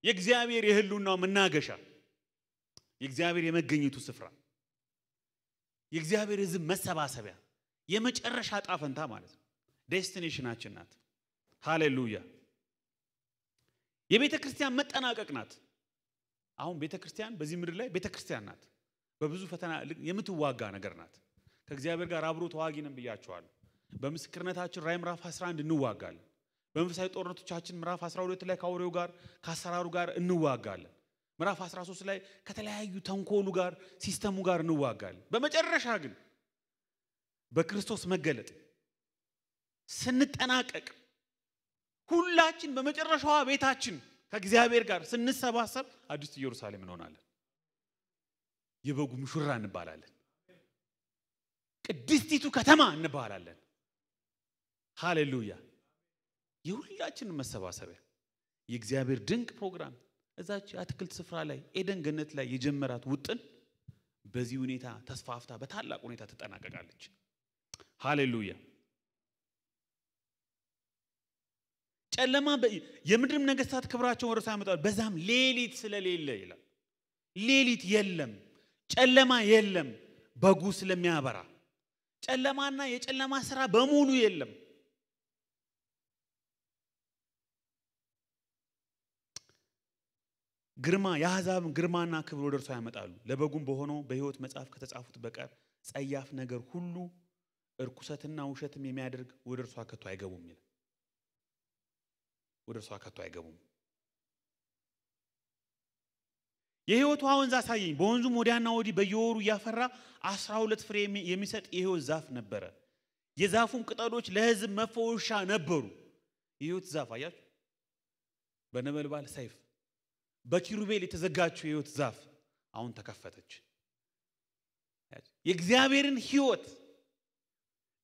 የእግዚአብሔር የህልውናው መናገሻ የእግዚአብሔር የመገኘቱ ስፍራ የእግዚአብሔር ሕዝብ መሰባሰቢያ የመጨረሻ ጣፈንታ ማለት ነው። ዴስቲኔሽናችን ናት። ሃሌሉያ። የቤተ ክርስቲያን መጠናቀቅ ናት። አሁን ቤተ ክርስቲያን በዚህ ምድር ላይ ቤተ ክርስቲያን ናት። በብዙ ፈተና የምትዋጋ ነገር ናት። ከእግዚአብሔር ጋር አብሮ ተዋጊ ነን ብያቸዋለሁ። በምስክርነታችን ራዕይ ምዕራፍ 11 እንዋጋለን። በመንፈሳዊ ጦርነቶቻችን ምዕራፍ 12 ላይ ከአውሬው ጋር ከአሰራሩ ጋር እንዋጋለን። ምዕራፍ 13 ላይ ከተለያዩ ተንኮሉ ጋር ሲስተሙ ጋር እንዋጋለን። በመጨረሻ ግን በክርስቶስ መገለጥ ስንጠናቀቅ ሁላችን በመጨረሻዋ ቤታችን ከእግዚአብሔር ጋር ስንሰባሰብ አዲስ ኢየሩሳሌም እንሆናለን። የበጉ ሙሽራ እንባላለን። ቅድስቲቱ ከተማ እንባላለን። ሃሌሉያ። የሁላችን መሰባሰቢያ የእግዚአብሔር ድንቅ ፕሮግራም እዛች አትክልት ስፍራ ላይ ኤደን ገነት ላይ የጀመራት ውጥን በዚህ ሁኔታ ተስፋፍታ በታላቅ ሁኔታ ተጠናቀቃለች። ሃሌሉያ። ጨለማ የምድርም ነገስታት ክብራቸውን ወደ እርሱ ያመጣሉ፣ በዛም ሌሊት ስለሌለ ይላል። ሌሊት የለም፣ ጨለማ የለም፣ በጉ ስለሚያበራ ጨለማና የጨለማ ስራ በሙሉ የለም። ግርማ የአሕዛብ ግርማና ክብር ወደ እርሱ ያመጣሉ። ለበጉም በሆነው በሕይወት መጽሐፍ ከተጻፉት በቀር ጸያፍ ነገር ሁሉ እርኩሰትና ውሸትም የሚያደርግ ወደ እርሷ ከቶ አይገቡም ይላል። ወደ እርሷ ከቶ አይገቡም። የሕይወት ወንዝ አሳየኝ። በወንዙም ወዲያና ወዲህ በየወሩ እያፈራ 12 ፍሬ የሚሰጥ የሕይወት ዛፍ ነበረ። የዛፉም ቅጠሎች ለሕዝብ መፈወሻ ነበሩ። የሕይወት ዛፍ አያችሁ፣ በነበልባል ሰይፍ በኪሩቤል የተዘጋችው የሕይወት ዛፍ አሁን ተከፈተች። የእግዚአብሔርን ሕይወት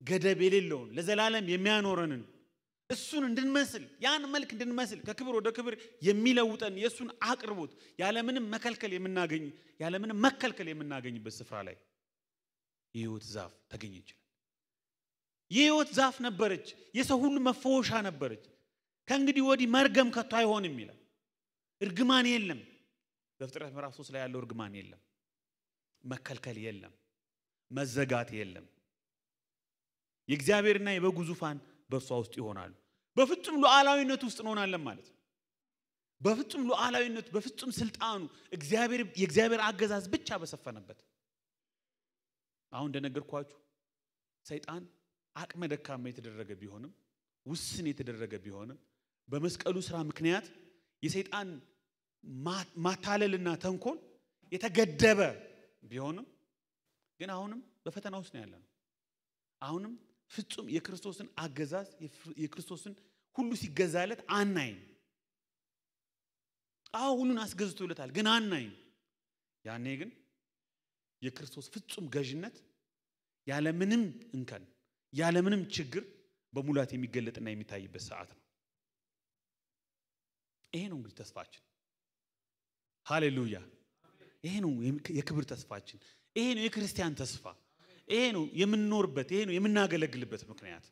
ገደብ የሌለውን ለዘላለም የሚያኖረንን እሱን እንድንመስል ያን መልክ እንድንመስል ከክብር ወደ ክብር የሚለውጠን የሱን አቅርቦት ያለምንም መከልከል የምናገኝበት ስፍራ ላይ የሕይወት ዛፍ ተገኘች። የሕይወት ዛፍ ነበረች። የሰው ሁሉ መፈወሻ ነበረች። ከእንግዲህ ወዲህ መርገም ከቶ አይሆንም ይላል። እርግማን የለም። በፍጥረት ምዕራፍ 3 ላይ ያለው እርግማን የለም። መከልከል የለም። መዘጋት የለም። የእግዚአብሔርና የበጉ ዙፋን በእርሷ ውስጥ ይሆናሉ። በፍጹም ሉዓላዊነት ውስጥ እንሆናለን ማለት ነው። በፍጹም ሉዓላዊነት በፍጹም ስልጣኑ የእግዚአብሔር አገዛዝ ብቻ በሰፈነበት። አሁን እንደነገርኳችሁ ሰይጣን አቅመ ደካማ የተደረገ ቢሆንም ውስን የተደረገ ቢሆንም በመስቀሉ ስራ ምክንያት የሰይጣን ማታለልና ተንኮል የተገደበ ቢሆንም ግን አሁንም በፈተና ውስጥ ነው ያለነው። አሁንም ፍጹም የክርስቶስን አገዛዝ የክርስቶስን ሁሉ ሲገዛለት አናይም። ሁሉን አስገዝቶለታል ግን አናይም። ያኔ ግን የክርስቶስ ፍጹም ገዥነት ያለምንም እንከን ያለምንም ችግር በሙላት የሚገለጥና የሚታይበት ሰዓት ነው። ይሄ ነው እንግዲህ ተስፋችን። ሃሌሉያ! ይሄ ነው የክብር ተስፋችን። ይሄ ነው የክርስቲያን ተስፋ። ይሄ ነው የምንኖርበት፣ ይሄ ነው የምናገለግልበት ምክንያት።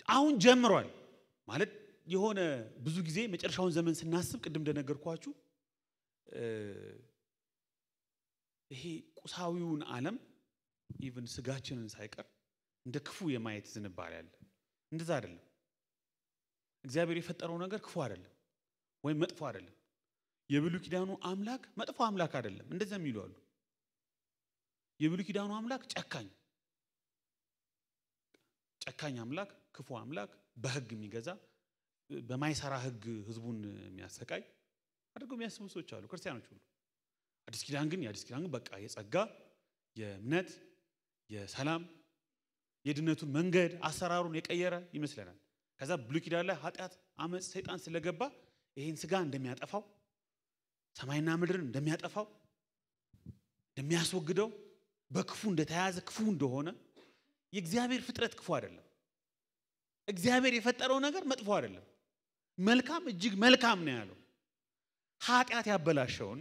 አሁን ጀምሯል ማለት የሆነ ብዙ ጊዜ መጨረሻውን ዘመን ስናስብ ቅድም እንደነገርኳችሁ ይሄ ቁሳዊውን ዓለም ኢቭን ስጋችንን ሳይቀር እንደ ክፉ የማየት ዝንባሌ አለ። እንደዛ አይደለም። እግዚአብሔር የፈጠረው ነገር ክፉ አይደለም ወይም መጥፎ አይደለም። የብሉይ ኪዳኑ አምላክ መጥፎ አምላክ አይደለም። እንደዛ የሚሉ አሉ። የብሉይ ኪዳኑ አምላክ ጨካኝ አምላክ፣ ክፉ አምላክ፣ በህግ የሚገዛ በማይሰራ ህግ ህዝቡን የሚያሰቃይ አድርገው የሚያስቡ ሰዎች አሉ፣ ክርስቲያኖች ሁሉ። አዲስ ኪዳን ግን በቃ የጸጋ የእምነት የሰላም የድነቱን መንገድ አሰራሩን የቀየረ ይመስለናል። ከዛ ብሉይ ኪዳን ላይ ኃጢአት፣ አመጽ፣ ሰይጣን ስለገባ ይሄን ስጋ እንደሚያጠፋው ሰማይና ምድርን እንደሚያጠፋው እንደሚያስወግደው በክፉ እንደተያዘ ክፉ እንደሆነ የእግዚአብሔር ፍጥረት ክፉ አይደለም። እግዚአብሔር የፈጠረው ነገር መጥፎ አይደለም። መልካም እጅግ መልካም ነው ያለው። ኃጢአት ያበላሸውን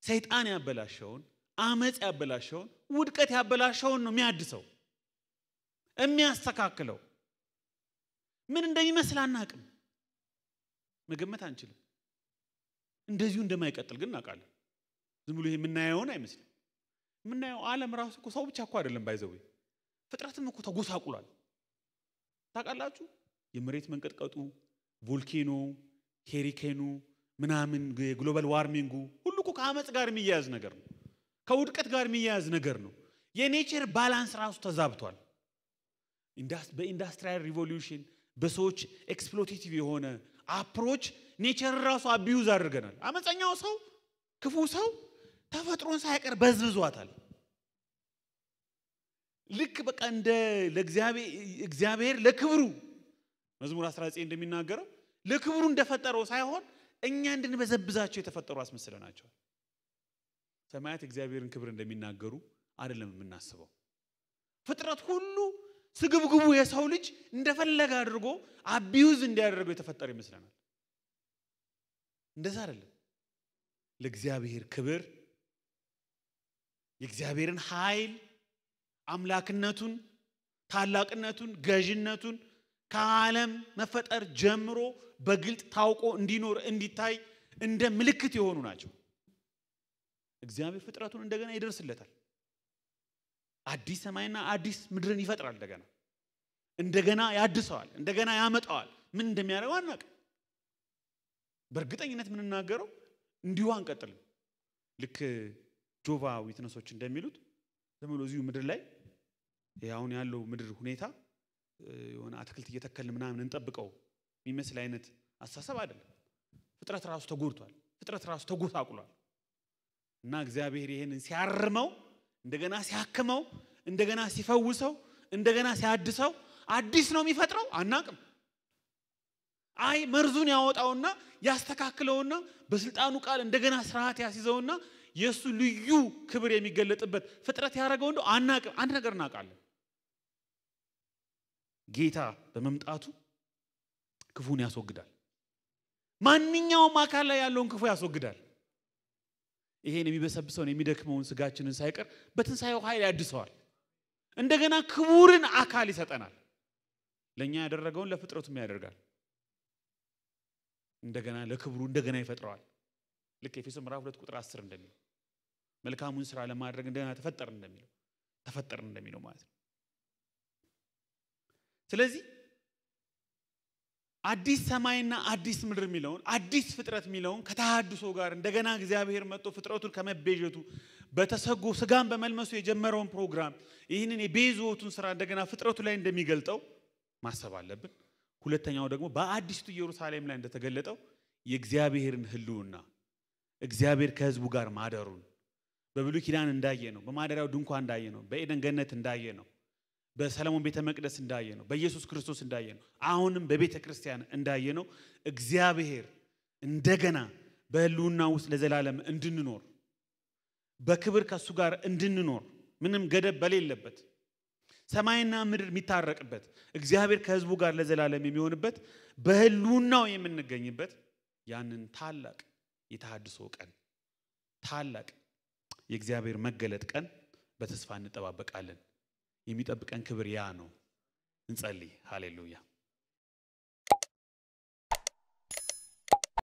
ሰይጣን ያበላሸውን አመጽ ያበላሸውን ውድቀት ያበላሸውን ነው የሚያድሰው የሚያስተካክለው። ምን እንደሚመስል አናውቅም፣ መገመት አንችልም። እንደዚሁ እንደማይቀጥል ግን እናውቃለን። ዝም ብሎ ይሄ የምናየውን አይመስልም። የምናየው ዓለም ራሱ እኮ ሰው ብቻ እኮ አይደለም ባይዘው ፍጥረትም እኮ ተጎሳቁሏል። ታውቃላችሁ? የመሬት መንቀጥቀጡ፣ ቮልኬኖ፣ ሄሪኬኑ ምናምን የግሎባል ዋርሚንጉ ሁሉ እኮ ከአመጽ ጋር የሚያያዝ ነገር ነው። ከውድቀት ጋር የሚያያዝ ነገር ነው። የኔቸር ባላንስ ራሱ ተዛብቷል። በኢንዱስትሪያል ሪቮሉሽን በሰዎች ኤክስፕሎቴቲቭ የሆነ አፕሮች ኔቸር ራሱ አቢዩዝ አድርገናል። አመፀኛው ሰው ክፉ ሰው ተፈጥሮን ሳይቀር በዝብዟታል። ልክ በቃ እንደ ለእግዚአብሔር ለክብሩ መዝሙር 19 እንደሚናገረው ለክብሩ እንደፈጠረው ሳይሆን እኛ እንድንበዘብዛቸው የተፈጠሩ አስመስለናቸው። ሰማያት እግዚአብሔርን ክብር እንደሚናገሩ አይደለም የምናስበው። ፍጥረት ሁሉ ስግብግቡ የሰው ልጅ እንደፈለገ አድርጎ አቢዩዝ እንዲያደርገው የተፈጠረ ይመስለናል። እንደዛ አይደለም። ለእግዚአብሔር ክብር የእግዚአብሔርን ኃይል አምላክነቱን ታላቅነቱን ገዥነቱን ከዓለም መፈጠር ጀምሮ በግልጥ ታውቆ እንዲኖር እንዲታይ እንደ ምልክት የሆኑ ናቸው። እግዚአብሔር ፍጥረቱን እንደገና ይደርስለታል። አዲስ ሰማይና አዲስ ምድርን ይፈጥራል። እንደገና ያድሰዋል፣ እንደገና ያመጣዋል። ምን እንደሚያደርግ አናውቅም። በእርግጠኝነት የምንናገረው እንዲሁ አንቀጥልም። ልክ ጆቫ ዊትነሶች እንደሚሉት ዘመኑ እዚሁ ምድር ላይ አሁን ያለው ምድር ሁኔታ የሆነ አትክልት እየተከልን ምናምን እንጠብቀው የሚመስል አይነት አስተሳሰብ አይደለም። ፍጥረት ራሱ ተጎድቷል። ፍጥረት ራሱ ተጎሳቁሏል። እና እግዚአብሔር ይሄንን ሲያርመው እንደገና ሲያክመው እንደገና ሲፈውሰው እንደገና ሲያድሰው አዲስ ነው የሚፈጥረው አናውቅም። አይ መርዙን ያወጣውና ያስተካክለውና በስልጣኑ ቃል እንደገና ስርዓት ያስይዘውና የሱ ልዩ ክብር የሚገለጥበት ፍጥረት ያደረገው እንደው አናውቅም። አንድ ነገር እናውቃለን፣ ጌታ በመምጣቱ ክፉን ያስወግዳል። ማንኛውም አካል ላይ ያለውን ክፉ ያስወግዳል። ይሄን የሚበሰብሰውን የሚደክመውን ስጋችንን ሳይቀር በትንሳኤው ኃይል ያድሰዋል። እንደገና ክቡርን አካል ይሰጠናል። ለኛ ያደረገውን ለፍጥረቱም ያደርጋል። እንደገና ለክብሩ እንደገና ይፈጥረዋል። ልክ ኤፌሶን ምዕራፍ 2 ቁጥር 10 እንደሚለው መልካሙን ስራ ለማድረግ እንደገና ተፈጠርን እንደሚለው ማለት ነው። ስለዚህ አዲስ ሰማይና አዲስ ምድር የሚለውን አዲስ ፍጥረት የሚለውን ከተሐድሶ ጋር እንደገና እግዚአብሔር መጥቶ ፍጥረቱን ከመቤዠቱ በተሰጎ ስጋን በመልመሱ የጀመረውን ፕሮግራም ይህንን የቤዞቱን ስራ እንደገና ፍጥረቱ ላይ እንደሚገልጠው ማሰብ አለብን። ሁለተኛው ደግሞ በአዲስቱ ኢየሩሳሌም ላይ እንደተገለጠው የእግዚአብሔርን ህልውና እግዚአብሔር ከህዝቡ ጋር ማደሩን በብሉይ ኪዳን እንዳየነው በማደሪያው ድንኳን እንዳየነው በኤደን ገነት እንዳየነው በሰለሞን ቤተ መቅደስ እንዳየነው በኢየሱስ ክርስቶስ እንዳየነው አሁንም በቤተ ክርስቲያን እንዳየነው እግዚአብሔር እንደገና በህልውና ውስጥ ለዘላለም እንድንኖር በክብር ከሱ ጋር እንድንኖር ምንም ገደብ በሌለበት ሰማይና ምድር የሚታረቅበት እግዚአብሔር ከህዝቡ ጋር ለዘላለም የሚሆንበት በህልውናው የምንገኝበት ያንን ታላቅ የተሐድሶ ቀን ታላቅ የእግዚአብሔር መገለጥ ቀን በተስፋ እንጠባበቃለን። የሚጠብቀን ክብር ያ ነው። እንጸልይ። ሃሌሉያ።